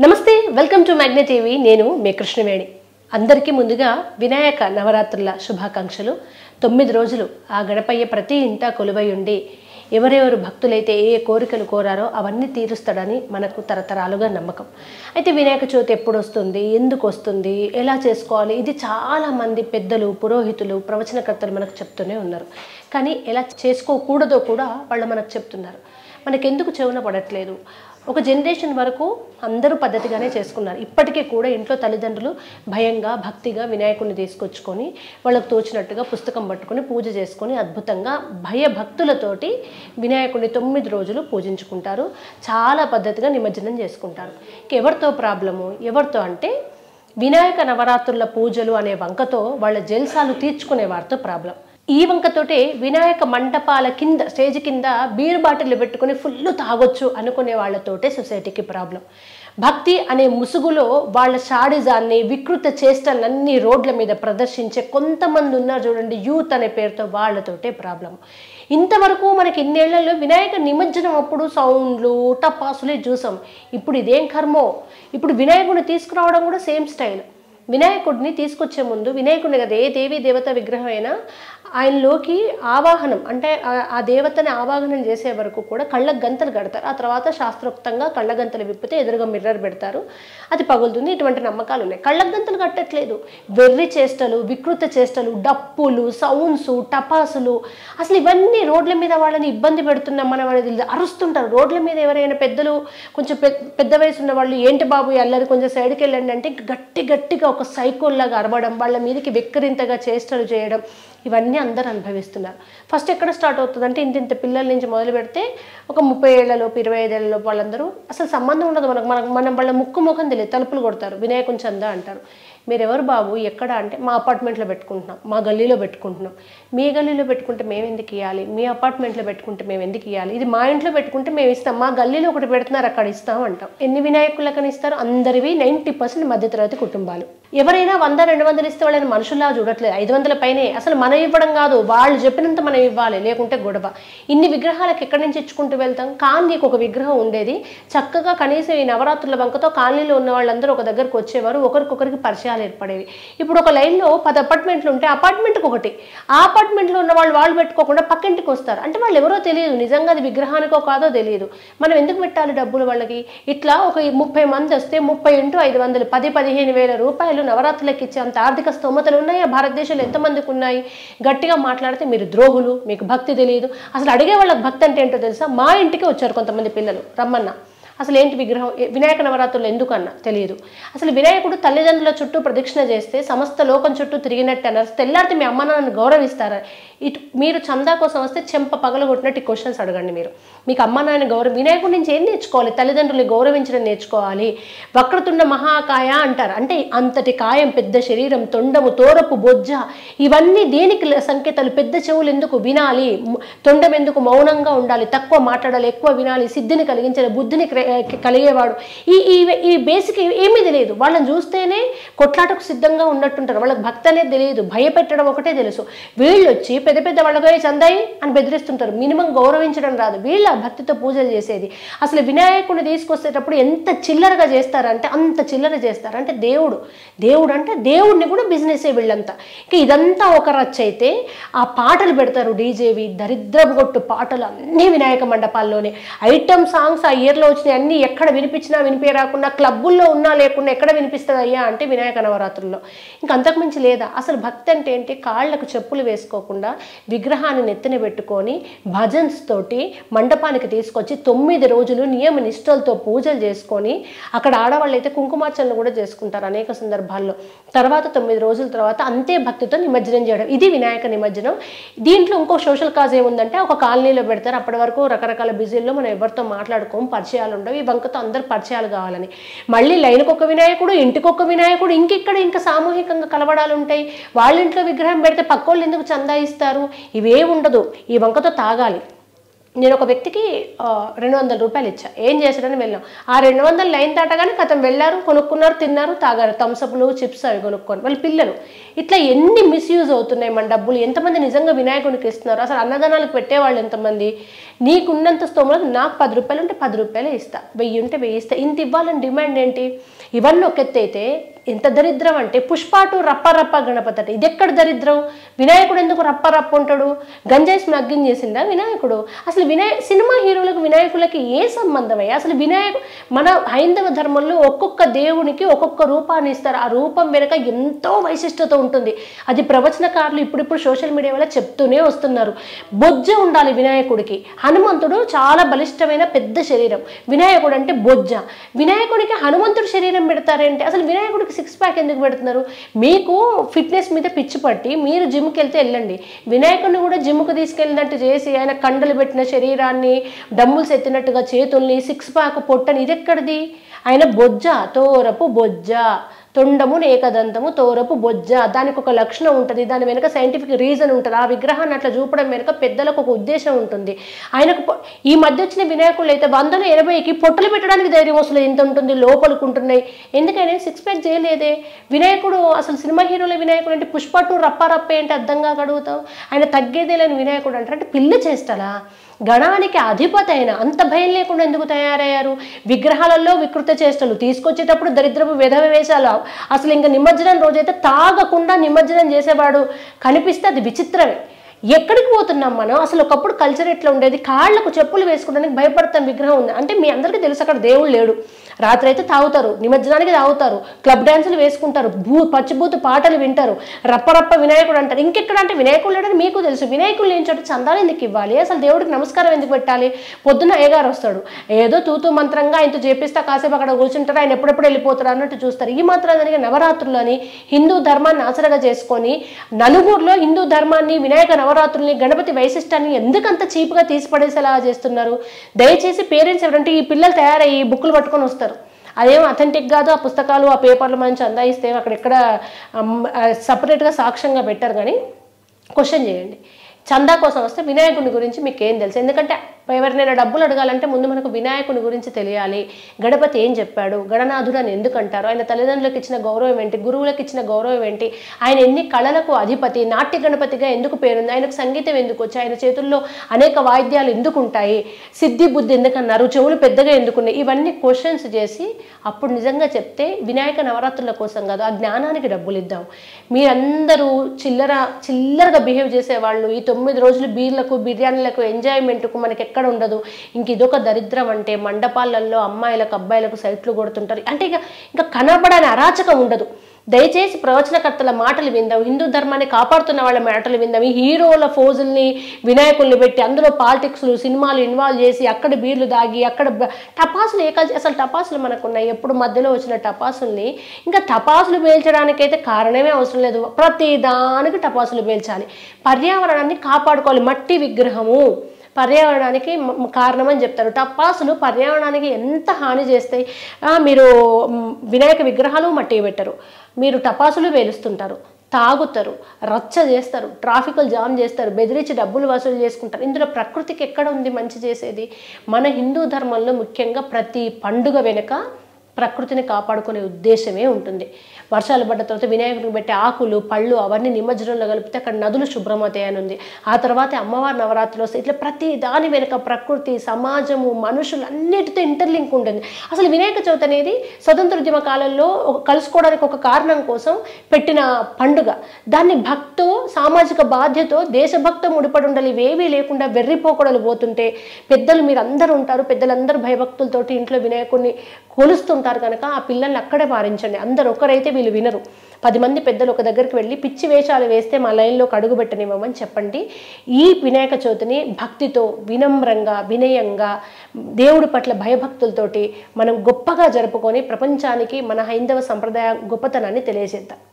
నమస్తే welcome to magnet TV నేను మీ కృష్ణవేణి అందరికీ ముందుగా వినాయక నవరాత్రుల శుభాకాంక్షలు 9 రోజులు ఆ గణపయ్య ప్రతి ఇంట కొలువై ఉండి ఎవరెవరు భక్తులైతే ఏ కోరికలు కోరారో అవన్నీ తీరుస్తాడని మనకు తరతరాలుగా నమ్మకం అయితే వినాయక చవితి ఎప్పుడు వస్తుంది ఎందుకు వస్తుంది ఎలా చేసుకోవాలి ఇది చాలా మంది పెద్దలు పురోహితులు ప్రవచనకర్తలు మనకు చెప్తూనే ఉన్నారు కానీ ఎలా చేసుకోకూడదో కూడా వాళ్ళు మనకు చెప్తున్నారు మనకెందుకు చెవున పడట్లేదు ఒక జనరేషన్ వరకు అందరూ పద్ధతిగానే చేసుకున్నారు ఇప్పటికీ కూడా ఇంట్లో తల్లిదండ్రులు భయంగా భక్తిగా వినాయకుడిని తీసుకొచ్చుకొని వాళ్ళకు తోచినట్టుగా పుస్తకం పట్టుకొని పూజ చేసుకొని అద్భుతంగా భయభక్తులతోటి వినాయకుడిని 9 రోజులు పూజించుకుంటారు చాలా పద్ధతిగా నిమజ్జనం చేసుకుంటారు ఎవరితో ప్రాబ్లము ఎవరితో అంటే వినాయక నవరాత్రుల పూజలు అనే వంకతో వాళ్ళ జల్సాలు తీర్చుకునే వారితో ప్రాబ్లం ఈ వంకతోటే వినాయక మంటపాల కింద స్టేజ్ కింద బీర్ బాటిల్ పెట్టుకుని ఫుల్ తాగొచ్చు అనుకునే వాళ్ళతోటే సొసైటీకి ప్రాబ్లం భక్తి అనే ముసుగులో వాళ్ళ షాడిజాన్ని వికృత చేష్టలన్నీ రోడ్ల మీద ప్రదర్శించే కొంతమంది ఉన్నారు చూడండి యూత్ అనే పేరుతో వాళ్ళతోటే ప్రాబ్లం ఇంతవరకు మనకి ఇన్నేళ్లలో వినాయక నిమజ్జనం అప్పుడు సౌండ్లు టపాసులే చూసాం ఇప్పుడు ఇదేం కర్మో ఇప్పుడు వినాయకుడిని తీసుకురావడం కూడా సేమ్ స్టైల్ వినాయకుడిని తీసుకొచ్చే ముందు వినాయకుడిని కదా ఏ దేవీ దేవత విగ్రహం అయినా ఆయనలోకి ఆవాహనం అంటే ఆ దేవతని ఆవాహనం చేసే వరకు కూడా కళ్ళకు గంతలు కడతారు ఆ తర్వాత శాస్త్రోక్తంగా కళ్ళ గంతలు విప్పితే ఎదురుగా మిర్రర్ పెడతారు అది పగులుతుంది ఇటువంటి నమ్మకాలు ఉన్నాయి కళ్ళకు గంతలు కట్టట్లేదు వెర్రి చేష్టలు వికృత చేష్టలు డప్పులు సౌండ్స్ టపాసులు అసలు ఇవన్నీ రోడ్ల మీద వాళ్ళని ఇబ్బంది పెడుతున్నాం మనం అనేది అరుస్తుంటారు రోడ్ల మీద ఎవరైనా పెద్దలు కొంచెం పెద్ద వయసు ఉన్న వాళ్ళు ఏంటి బాబు అల్లరి కొంచెం సైడ్కి వెళ్ళండి అంటే గట్టిగా ఒక సైకోల్లాగా అరవడం వాళ్ళ మీదకి వెక్కిరింతగా చేష్టలు చేయడం ఇవన్నీ అందరూ అనుభవిస్తున్నారు ఫస్ట్ ఎక్కడ స్టార్ట్ అవుతుంది అంటే ఇంత పిల్లల నుంచి మొదలు పెడితే ఒక 30 ఏళ్లలోపు 25 ఏళ్లలోపు వాళ్ళందరూ అసలు సంబంధం ఉండదు మనం వాళ్ళ ముఖం తెలియదు తలుపులు కొడతారు వినాయకుని చందా అంటారు మీరెవరు బాబు ఎక్కడ అంటే మా అపార్ట్మెంట్లో పెట్టుకుంటున్నాం మా గల్లీలో పెట్టుకుంటున్నాం మీ గల్లీలో పెట్టుకుంటే మేము ఎందుకు ఇవ్వాలి మీ అపార్ట్మెంట్లో పెట్టుకుంటే మేము ఎందుకు ఇవ్వాలి ఇది మా ఇంట్లో పెట్టుకుంటే మేము ఇస్తాం మా గల్లీలో ఒకటి పెడుతున్నారు అక్కడ ఇస్తాం అంటాం ఎన్ని వినాయకులకని ఇస్తారు అందరివి 90% మధ్యతరగతి కుటుంబాలు ఎవరైనా 100-200 ఇస్తే వాళ్ళని మనుషుల్లా చూడట్లేదు 500 పైనే అసలు మనం ఇవ్వడం కాదు వాళ్ళు చెప్పినంత మనం ఇవ్వాలి లేకుంటే గొడవ ఇన్ని విగ్రహాలకు ఎక్కడి నుంచి ఇచ్చుకుంటూ వెళ్తాం కాలనీకి ఒక విగ్రహం ఉండేది చక్కగా కనీసం ఈ నవరాత్రుల వంకతో కాలనీలో ఉన్న వాళ్ళందరూ ఒక దగ్గరకు వచ్చేవారు ఒకరికొకరికి పరిచయాలు ఏర్పడేవి ఇప్పుడు ఒక లైన్లో 10 అపార్ట్మెంట్లు ఉంటే అపార్ట్మెంట్కి ఒకటి ఆ అపార్ట్మెంట్లో ఉన్న వాళ్ళు పెట్టుకోకుండా పక్కింటికి వస్తారు అంటే వాళ్ళు ఎవరో తెలియదు నిజంగా అది విగ్రహానికో కాదో తెలియదు మనం ఎందుకు పెట్టాలి డబ్బులు వాళ్ళకి ఇట్లా ఒక 30 మంది వస్తే 30 × 500 10-15 వేల రూపాయలు నవరాత్రులకు ఇచ్చే అంత ఆర్థిక స్తోమతలు ఉన్నాయా భారతదేశంలో ఎంతమందికి ఉన్నాయి గట్టిగా మాట్లాడితే మీరు ద్రోహులు మీకు భక్తి తెలియదు అసలు అడిగే వాళ్ళకి భక్తి అంటే ఏంటో తెలుసా మా ఇంటికి వచ్చారు కొంతమంది పిల్లలు రమ్మన్నా అసలు ఏంటి విగ్రహం వినాయక నవరాత్రులు ఎందుకన్నా తెలియదు అసలు వినాయకుడు తల్లిదండ్రుల చుట్టూ ప్రదక్షిణ చేస్తే సమస్త లోకం చుట్టూ తిరిగినట్టు అన్నారు తెల్లారితే మీ అమ్మ నాన్నను గౌరవిస్తారా మీరు చందా కోసం వస్తే చెంప పగలగొట్టినట్టు క్వశ్చన్స్ అడగండి మీరు మీకు అమ్మ నాన్న వినాయకుడి నుంచి ఏం నేర్చుకోవాలి తల్లిదండ్రులు గౌరవించడం నేర్చుకోవాలి వక్రతుండ మహాకాయ అంటారు అంటే అంతటి కాయం పెద్ద శరీరం తొండము తోరపు బొజ్జ ఇవన్నీ దేనికి సంకేతాలు పెద్ద చెవులు ఎందుకు వినాలి తొండం ఎందుకు మౌనంగా ఉండాలి తక్కువ మాట్లాడాలి ఎక్కువ వినాలి సిద్ధిని కలిగించాలి బుద్ధిని కలిగేవాడు ఈ బేసిక్ ఏమీ తెలియదు వాళ్ళని చూస్తేనే కొట్లాటకు సిద్ధంగా ఉన్నట్టుంటారు వాళ్ళకి భక్తి అనేది తెలియదు భయపెట్టడం ఒకటే తెలుసు వీళ్ళు వచ్చి పెద్ద వాళ్ళకి చందాయి అని బెదిరిస్తుంటారు మినిమం గౌరవించడం రాదు వీళ్ళ భక్తితో పూజలు చేసేది అసలు వినాయకుడిని తీసుకొచ్చేటప్పుడు ఎంత చిల్లరగా చేస్తారంటే అంత చిల్లర చేస్తారు అంటే దేవుడు అంటే దేవుడిని కూడా బిజినెసే వీళ్ళంతా ఇక ఇదంతా ఒక రచ్చ అయితే ఆ పాటలు పెడతారు డీజేవి దరిద్రపు కొట్టు పాటలు అన్నీ వినాయక మండపాల్లోనే ఐటమ్ సాంగ్స్ ఆ ఇయర్లో వచ్చినాయి అన్నీ ఎక్కడ వినిపించినా వినిపి రాకుండా క్లబ్బుల్లో ఉన్నా లేకుండా ఎక్కడ వినిపిస్తుంది అయ్యా అంటే వినాయక నవరాత్రుల్లో ఇంక అంతకుమించి లేదా అసలు భక్తి అంటే ఏంటి కాళ్ళకు చెప్పులు వేసుకోకుండా విగ్రహాన్ని నెత్తిన పెట్టుకొని భజన్స్ తోటి మండపానికి తీసుకొచ్చి 9 రోజులు నియమ నిష్టలతో పూజలు చేసుకొని అక్కడ ఆడవాళ్ళు అయితే కుంకుమార్చనలు కూడా చేసుకుంటారు అనేక సందర్భాల్లో తర్వాత 9 రోజుల తర్వాత అంతే భక్తితో నిమజ్జనం చేయడం ఇది వినాయక నిమజ్జనం దీంట్లో ఇంకో సోషల్ కాజ్ ఏముందంటే ఒక కాలనీలో పెడతారు అప్పటి వరకు రకరకాల బిజీల్లో మనం ఎవరితో మాట్లాడుకోం పరిచయాలు ఉండవు ఈ వంకతో అందరు పరిచయాలు కావాలని మళ్ళీ లైన్కి ఒక వినాయకుడు ఇంటికొక వినాయకుడు ఇంకా సామూహికంగా కలవడాలు ఉంటాయి వాళ్ళ ఇంట్లో విగ్రహం పెడితే పక్కోళ్ళు ఎందుకు చందా ఇస్తారు ఇవే ఉండదు ఈ వంకతో తాగాలి నేను ఒక వ్యక్తికి 200 రూపాయలు ఇచ్చా, ఏం చేశాడని వెళ్ళాం. ఆ 200 లైన్ దాటగానే కథం వెళ్ళారు, కొనుక్కున్నారు, తిన్నారు, తాగారు, థమ్స్అప్లు, చిప్స్ అవి కొనుక్కొని వాళ్ళ పిల్లలు. ఇట్లా ఎన్ని మిస్యూజ్ అవుతున్నాయి మన డబ్బులు. ఎంతమంది నిజంగా వినాయకునికి ఇస్తున్నారు? అసలు అన్నదానాలకు పెట్టేవాళ్ళు ఎంతమంది? నీకున్నంత స్తోమత నాకు 10 రూపాయలు ఉంటే 10 రూపాయలే ఇస్తా, 1000 ఉంటే 1000 ఇస్తా, ఇంత ఇవ్వాలని డిమాండ్ ఏంటి? ఇవన్నీ ఒక ఎత్తు అయితే ఎంత దరిద్రం అంటే పుష్పాటు రప్ప రప్ప గణపతి అంటే ఇది ఎక్కడ దరిద్రం? వినాయకుడు ఎందుకు రప్ప రప్ప ఉంటాడు? గంజాయి స్మగ్లింగ్ చేసిందా వినాయకుడు? అసలు సినిమా హీరోలకు వినాయకులకి ఏ సంబంధం అయ్యా? అసలు మన హైందవ ధర్మంలో ఒక్కొక్క దేవునికి ఒక్కొక్క రూపాన్ని ఇస్తారు. ఆ రూపం వెనుక ఎంతో వైశిష్టత ఉంటుంది. అది ప్రవచనకారులు ఇప్పుడిప్పుడు సోషల్ మీడియా వల్ల చెప్తూనే వస్తున్నారు. బొజ్జ ఉండాలి వినాయకుడికి. హనుమంతుడు చాలా బలిష్టమైన పెద్ద శరీరం, వినాయకుడు అంటే బొజ్జ. వినాయకుడికి హనుమంతుడు శరీరం పెడతారంటే అసలు వినాయకుడికి 6 ప్యాక్ ఎందుకు పెడుతున్నారు? మీకు ఫిట్నెస్ మీద పిచ్చి పట్టి మీరు జిమ్కి వెళ్తే వెళ్ళండి, వినాయకుడిని కూడా జిమ్కు తీసుకెళ్ళినట్టు చేసి ఆయన కండలు పెట్టిన శరీరాన్ని డమ్ముల్స్ ఎత్తినట్టుగా చేతుల్ని 6 ప్యాక్ పొట్టని ఇది ఎక్కడిది? ఆయన బొజ్జ, తోరపు బొజ్జ, తొండము ఏకదంతము తోరపు బొజ్జ. దానికి ఒక లక్షణం ఉంటుంది, దాని వెనుక సైంటిఫిక్ రీజన్ ఉంటుంది. ఆ విగ్రహాన్ని అట్లా చూపడం వెనుక పెద్దలకు ఒక ఉద్దేశం ఉంటుంది. ఆయనకు ఈ మధ్య వచ్చిన వినాయకులు అయితే 180కి పొట్టలు పెట్టడానికి ధైర్యం అసలు ఎంత ఉంటుంది, లోపలికి ఉంటున్నాయి. ఎందుకని 6 ప్యాక్ చేయలేదే? వినాయకుడు అసలు సినిమా హీరోల వినాయకుడు అంటే పుష్ప 2 రప్ప ఏంటి అర్థంగా అడుగుతావు? ఆయన తగ్గేదే లేని వినాయకుడు అంటారు. అంటే పిల్ల చేస్తాడా? గణానికి అధిపతి అయిన అంత భయం లేకుండా ఎందుకు తయారయ్యారు? విగ్రహాలలో వికృత చేష్టలు, తీసుకొచ్చేటప్పుడు దరిద్రపు వేషాలు. అసలు ఇంకా నిమజ్జనం రోజైతే తాగకుండా నిమజ్జనం చేసేవాడు కనిపిస్తే అది విచిత్రమే. ఎక్కడికి పోతున్నాం మనం? అసలు ఒకప్పుడు కల్చర్ ఎట్లా ఉండేది? కాళ్లకు చెప్పులు వేసుకోవడానికి భయపడతాం విగ్రహం ఉంది అంటే. మీ అందరికీ తెలుసు అక్కడ దేవుడు లేడు. రాత్రి అయితే తాగుతారు, నిమజ్జనానికి తాగుతారు, క్లబ్ డ్యాన్సులు వేసుకుంటారు, పచ్చిబూతు పాటలు వింటారు, రప్పరప్ప వినాయకుడు అంటారు. ఇంకెక్కడ అంటే వినాయకుడు లేడని మీకు తెలుసు. వినాయకుడు లేని చోట చందాలు ఎందుకు ఇవ్వాలి? అసలు దేవుడికి నమస్కారం ఎందుకు పెట్టాలి? పొద్దున్న అయ్యగారు వస్తాడు, ఏదో తూతూ మంత్రంగా ఆయనతో చేపిస్తా, కాసేపు అక్కడ కూర్చుంటారు, ఆయన ఎప్పుడెప్పుడు వెళ్ళిపోతారు అన్నట్టు చూస్తారు. ఈ మాత్రం జరిగే నవరాత్రులని హిందూ ధర్మాన్ని ఆచరగా చేసుకొని నలుగురిలో హిందూ ధర్మాన్ని, వినాయక నవరాత్రుల్ని, గణపతి వైశిష్టాన్ని ఎందుకంత చీప్గా తీసిపడేసేలా చేస్తున్నారు? దయచేసి పేరెంట్స్ ఎవరంటే ఈ పిల్లలు తయారయ్యి బుక్కులు పట్టుకొని వస్తారు, అదేమో అథెంటిక్ కాదు. ఆ పుస్తకాలు ఆ పేపర్లు మంచి అందాయిస్తే అక్కడెక్కడ సపరేట్గా సాక్ష్యంగా పెట్టారు. కానీ క్వశ్చన్ చేయండి. చందా కోసం వస్తే వినాయకుని గురించి మీకు ఏం తెలుసు? ఎందుకంటే ఎవరినైనా డబ్బులు అడగాలంటే ముందు మనకు వినాయకుని గురించి తెలియాలి. గణపతి ఏం చెప్పాడు, గణనాథుడు అని ఎందుకు అంటారు, ఆయన తల్లిదండ్రులకు ఇచ్చిన గౌరవం ఏంటి, గురువులకు ఇచ్చిన గౌరవం ఏంటి, ఆయన ఎన్ని కళలకు అధిపతి, నాట్య గణపతిగా ఎందుకు పేరుంది, ఆయనకు సంగీతం ఎందుకు వచ్చి, ఆయన చేతుల్లో అనేక వాయిద్యాలు ఎందుకు ఉంటాయి, సిద్ధి బుద్ధి ఎందుకన్నారు, చెవులు పెద్దగా ఎందుకున్నాయి, ఇవన్నీ క్వశ్చన్స్ చేసి అప్పుడు నిజంగా చెప్తే వినాయక నవరాత్రుల కోసం కాదు, ఆ జ్ఞానానికి డబ్బులు ఇద్దాం. మీరందరూ చిల్లరగా బిహేవ్ చేసేవాళ్ళు ఈ 9 రోజులు బీర్లకు, బిర్యానీలకు, ఎంజాయ్మెంట్కు మనకి ఎక్కడ ఉండదు. ఇంక ఇదొక దరిద్రం అంటే మండపాలలో అమ్మాయిలకు అబ్బాయిలకు సైట్లు కొడుతుంటారు అంటే ఇంకా కనబడని అరాచకం ఉండదు. దయచేసి ప్రవచనకర్తల మాటలు విందాం, హిందూ ధర్మాన్ని కాపాడుతున్న వాళ్ళ మాటలు విందాం. ఈ హీరోల ఫోజుల్ని వినాయకుల్ని పెట్టి అందులో పాలిటిక్స్లు సినిమాలు ఇన్వాల్వ్ చేసి అక్కడ బీర్లు దాగి అక్కడ టపాసులు అసలు టపాసులు మనకున్నాయి. ఎప్పుడు మధ్యలో వచ్చిన టపాసుల్ని ఇంకా టపాసులు పేల్చడానికైతే కారణమే అవసరం లేదు. ప్రతి దానికి టపాసులు పేల్చాలి. పర్యావరణాన్ని కాపాడుకోవాలి. మట్టి విగ్రహము పర్యావరణానికి కారణమని చెప్తారు. టపాసులు పర్యావరణానికి ఎంత హాని చేస్తాయి. మీరు వినాయక విగ్రహాలు మట్టి పెట్టరు, మీరు టపాసులు వేలుస్తుంటారు, తాగుతారు, రచ్చ చేస్తారు, ట్రాఫిక్లు జామ్ చేస్తారు, బెదిరించి డబ్బులు వసూలు చేసుకుంటారు. ఇందులో ప్రకృతికి ఎక్కడ ఉంది మంచి చేసేది? మన హిందూ ధర్మంలో ముఖ్యంగా ప్రతి పండుగ వెనుక ప్రకృతిని కాపాడుకునే ఉద్దేశమే ఉంటుంది. వర్షాలు పడ్డ తర్వాత వినాయకుడికి పెట్టే ఆకులు, పళ్ళు అవన్నీ నిమజ్జనంలో కలిపితే అక్కడ నదులు శుభ్రమవుతాయి అని ఉంది. ఆ తర్వాత అమ్మవారి నవరాత్రులు వస్తాయి. ఇట్లా ప్రతి దాని వెనుక ప్రకృతి, సమాజము, మనుషులు అన్నిటితో ఇంటర్లింక్ ఉంటుంది. అసలు వినాయక చవితి అనేది స్వతంత్రోద్యమ కాలంలో కలుసుకోవడానికి ఒక కారణం కోసం పెట్టిన పండుగ. దాన్ని భక్తు, సామాజిక బాధ్యత, దేశభక్తం ముడిపడి ఉండాలి. ఇవేవీ లేకుండా వెర్రిపోకడలు పోతుంటే పెద్దలు మీరు అందరూ ఉంటారు, పెద్దలందరూ భయభక్తులతోటి ఇంట్లో వినాయకుడిని కొలుస్తుంటారు కనుక ఆ పిల్లల్ని అక్కడే మారించండి. అందరూ ఒకరైతే వీళ్ళు వినరు. 10 మంది పెద్దలు ఒక దగ్గరికి వెళ్ళి పిచ్చి వేషాలు వేస్తే మా లైన్లోకి అడుగు పెట్టనివ్వమని చెప్పండి. ఈ వినాయక చవితిని భక్తితో, వినమ్రంగా, వినయంగా, దేవుడి పట్ల భయభక్తులతోటి మనం గొప్పగా జరుపుకొని ప్రపంచానికి మన హైందవ సంప్రదాయ గొప్పతనాన్ని తెలియజేద్దాం.